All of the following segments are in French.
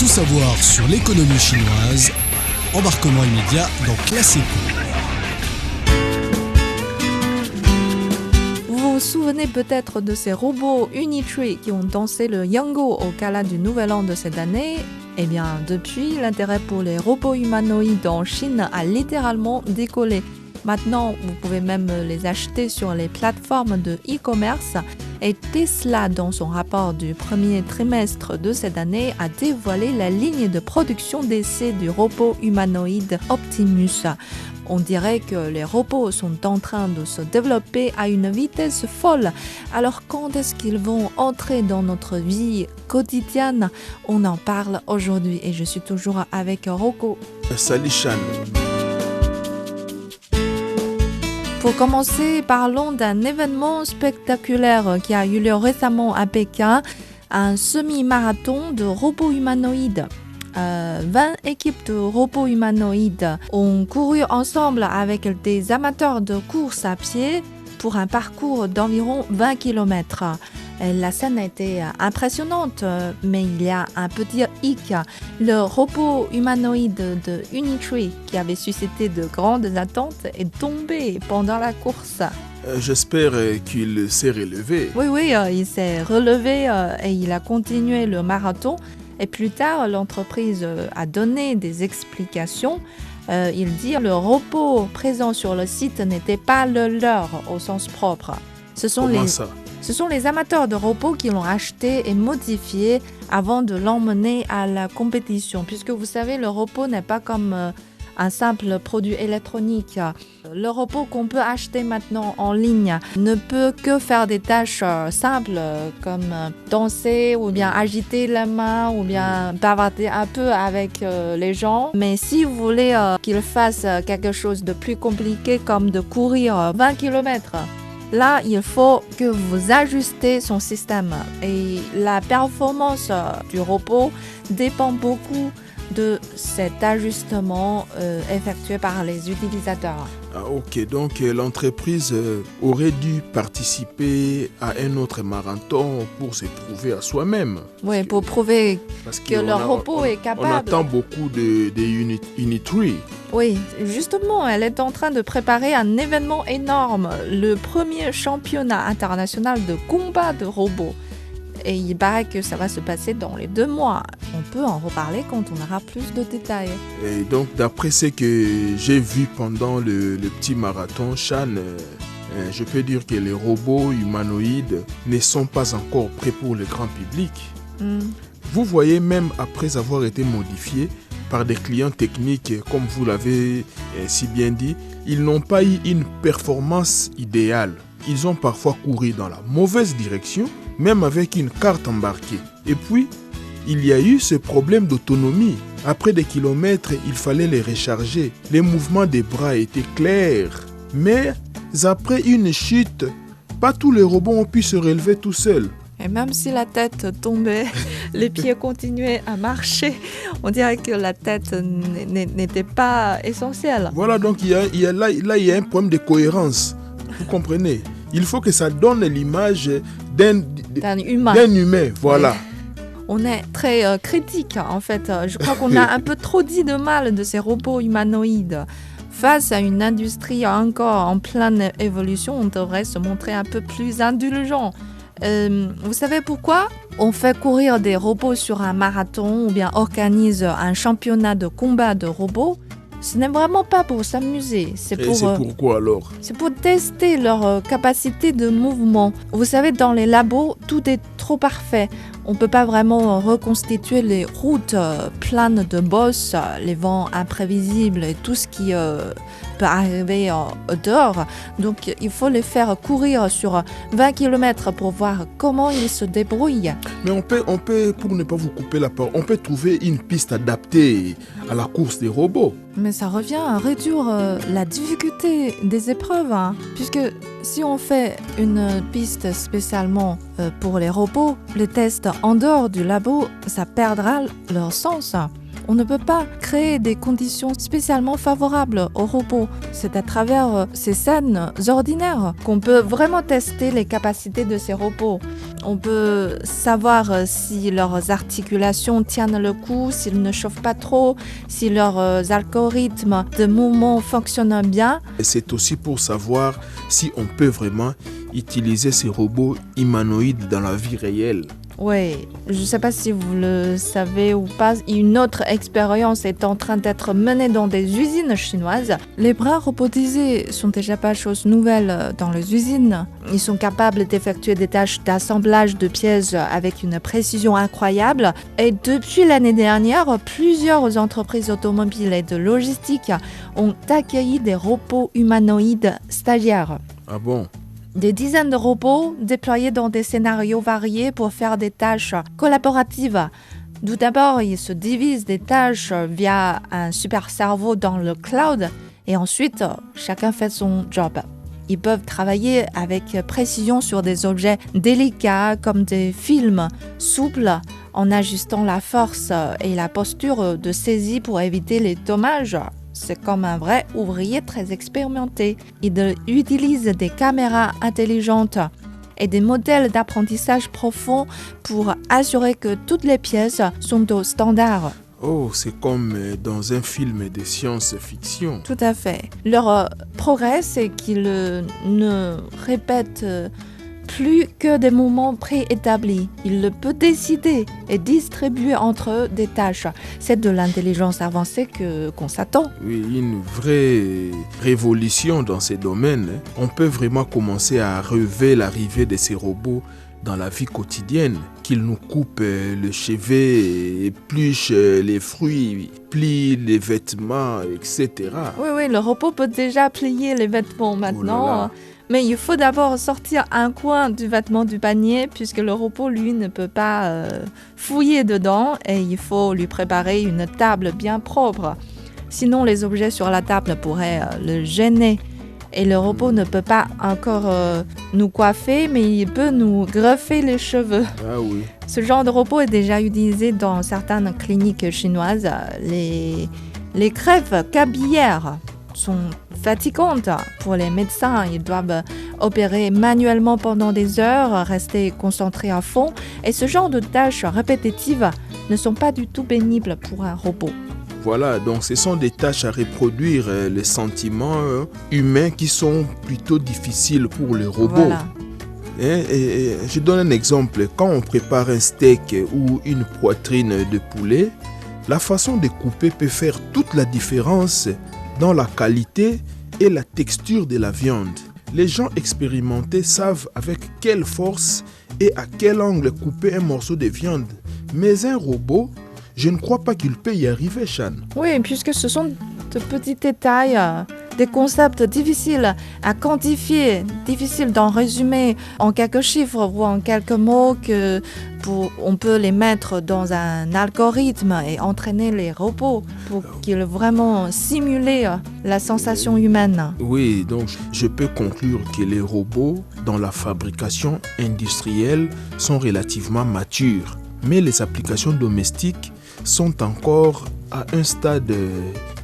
Tout savoir sur l'économie chinoise, embarquement immédiat dans Classe Éco. Vous vous souvenez peut-être de ces robots Unitree qui ont dansé le Yango au gala du Nouvel An de cette année? Eh bien, depuis, l'intérêt pour les robots humanoïdes en Chine a littéralement décollé. Maintenant, vous pouvez même les acheter sur les plateformes de e-commerce. Et Tesla, dans son rapport du premier trimestre de cette année, a dévoilé la ligne de production d'essai du robot humanoïde Optimus. On dirait que les robots sont en train de se développer à une vitesse folle. Alors quand est-ce qu'ils vont entrer dans notre vie quotidienne? On en parle aujourd'hui et je suis toujours avec Rocco. Salut Chan. Pour commencer, parlons d'un événement spectaculaire qui a eu lieu récemment à Pékin, un semi-marathon de robots humanoïdes. 20 équipes de robots humanoïdes ont couru ensemble avec des amateurs de course à pied pour un parcours d'environ 20 km. La scène a été impressionnante, mais il y a un petit hic. Le robot humanoïde de Unitree, qui avait suscité de grandes attentes, est tombé pendant la course. J'espère qu'il s'est relevé. Oui, il s'est relevé et il a continué le marathon. Et plus tard, l'entreprise a donné des explications. Il dit que le robot présent sur le site n'était pas le leur au sens propre. Ce sont les amateurs de robots qui l'ont acheté et modifié avant de l'emmener à la compétition. Puisque vous savez, le robot n'est pas comme un simple produit électronique. Le robot qu'on peut acheter maintenant en ligne ne peut que faire des tâches simples comme danser ou bien agiter la main ou bien bavarder un peu avec les gens. Mais si vous voulez qu'il fasse quelque chose de plus compliqué comme de courir 20 km, là, il faut que vous ajustez son système. Et la performance du robot dépend beaucoup de cet ajustement effectué par les utilisateurs. Ah, ok, donc l'entreprise aurait dû participer à un autre marathon pour se prouver à soi-même. Oui, pour prouver que le robot est capable. On attend beaucoup de Unitree. Oui, justement, elle est en train de préparer un événement énorme, le premier championnat international de combat de robots. Et il paraît que ça va se passer dans les 2 mois. On peut en reparler quand on aura plus de détails. Et donc, d'après ce que j'ai vu pendant le petit marathon, Chan, je peux dire que les robots humanoïdes ne sont pas encore prêts pour le grand public. Vous voyez, même après avoir été modifiés par des clients techniques, comme vous l'avez si bien dit, ils n'ont pas eu une performance idéale. Ils ont parfois couru dans la mauvaise direction, même avec une carte embarquée. Et puis, il y a eu ce problème d'autonomie. Après des kilomètres, il fallait les recharger. Les mouvements des bras étaient clairs. Mais après une chute, pas tous les robots ont pu se relever tout seuls. Et même si la tête tombait, les pieds continuaient à marcher. On dirait que la tête n'était pas essentielle. Voilà, donc il y a un problème de cohérence. Vous comprenez? Il faut que ça donne l'image d'un humain. Voilà. Oui. On est très critique, en fait. Je crois qu'on a un peu trop dit de mal de ces robots humanoïdes. Face à une industrie encore en pleine évolution, on devrait se montrer un peu plus indulgent. Vous savez pourquoi on fait courir des robots sur un marathon ou bien organise un championnat de combat de robots? Ce n'est vraiment pas pour s'amuser. C'est pourquoi alors? C'est pour tester leur capacité de mouvement. Vous savez, dans les labos, tout est trop parfait. On ne peut pas vraiment reconstituer les routes pleines de bosses, les vents imprévisibles et tout ce qui peut arriver dehors. Donc, il faut les faire courir sur 20 km pour voir comment ils se débrouillent. Mais on peut, pour ne pas vous couper la parole, on peut trouver une piste adaptée à la course des robots. Mais ça revient à réduire la difficulté des épreuves, hein. Puisque si on fait une piste spécialement pour les robots, les tests en dehors du labo, ça perdra leur sens. On ne peut pas créer des conditions spécialement favorables aux robots. C'est à travers ces scènes ordinaires qu'on peut vraiment tester les capacités de ces robots. On peut savoir si leurs articulations tiennent le coup, s'ils ne chauffent pas trop, si leurs algorithmes de mouvement fonctionnent bien. Et c'est aussi pour savoir si on peut vraiment utiliser ces robots humanoïdes dans la vie réelle. Oui, je ne sais pas si vous le savez ou pas, une autre expérience est en train d'être menée dans des usines chinoises. Les bras robotisés sont déjà pas chose nouvelle dans les usines. Ils sont capables d'effectuer des tâches d'assemblage de pièces avec une précision incroyable. Et depuis l'année dernière, plusieurs entreprises automobiles et de logistique ont accueilli des robots humanoïdes stagiaires. Ah bon? Des dizaines de robots déployés dans des scénarios variés pour faire des tâches collaboratives. Tout d'abord, ils se divisent des tâches via un super cerveau dans le cloud et ensuite, chacun fait son job. Ils peuvent travailler avec précision sur des objets délicats comme des films souples en ajustant la force et la posture de saisie pour éviter les dommages. C'est comme un vrai ouvrier très expérimenté. Il utilise des caméras intelligentes et des modèles d'apprentissage profond pour assurer que toutes les pièces sont au standard. Oh, c'est comme dans un film de science-fiction. Tout à fait. Leur progrès, c'est qu'ils ne répètent plus que des mouvements préétablis. Ils peuvent décider et distribuer entre eux des tâches. C'est de l'intelligence avancée qu'on s'attend. Oui, une vraie révolution dans ces domaines. On peut vraiment commencer à rêver l'arrivée de ces robots dans la vie quotidienne, qu'ils nous coupent le chevet, épluchent les fruits, plient les vêtements, etc. Oui, le robot peut déjà plier les vêtements maintenant. Oh là là. Mais il faut d'abord sortir un coin du vêtement du panier puisque le robot, lui, ne peut pas fouiller dedans et il faut lui préparer une table bien propre. Sinon, les objets sur la table pourraient le gêner. Et le robot ne peut pas encore nous coiffer, mais il peut nous greffer les cheveux. Ah oui. Ce genre de robot est déjà utilisé dans certaines cliniques chinoises. Les greffes capillaires sont fatigantes pour les médecins. Ils doivent opérer manuellement pendant des heures, rester concentrés à fond. Et ce genre de tâches répétitives ne sont pas du tout pénibles pour un robot. Voilà, donc ce sont des tâches à reproduire les sentiments humains qui sont plutôt difficiles pour les robots. Voilà. Et je donne un exemple. Quand on prépare un steak ou une poitrine de poulet, la façon de couper peut faire toute la différence dans la qualité et la texture de la viande. Les gens expérimentés savent avec quelle force et à quel angle couper un morceau de viande. Mais un robot, je ne crois pas qu'il peut y arriver, Shan. Oui, puisque ce sont de petits détails, des concepts difficiles à quantifier, difficiles d'en résumer en quelques chiffres ou en quelques mots on peut les mettre dans un algorithme et entraîner les robots pour qu'ils vraiment simulent la sensation humaine. Oui, donc je peux conclure que les robots dans la fabrication industrielle sont relativement matures, mais les applications domestiques sont encore à un stade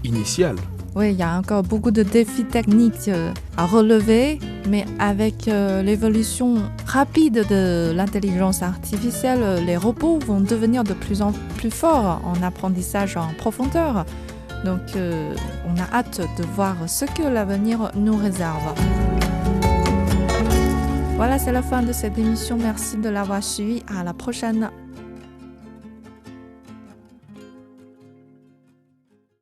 initial. Oui, il y a encore beaucoup de défis techniques à relever, mais avec l'évolution rapide de l'intelligence artificielle, les robots vont devenir de plus en plus forts en apprentissage en profondeur. Donc, on a hâte de voir ce que l'avenir nous réserve. Voilà, c'est la fin de cette émission. Merci de l'avoir suivi. À la prochaine.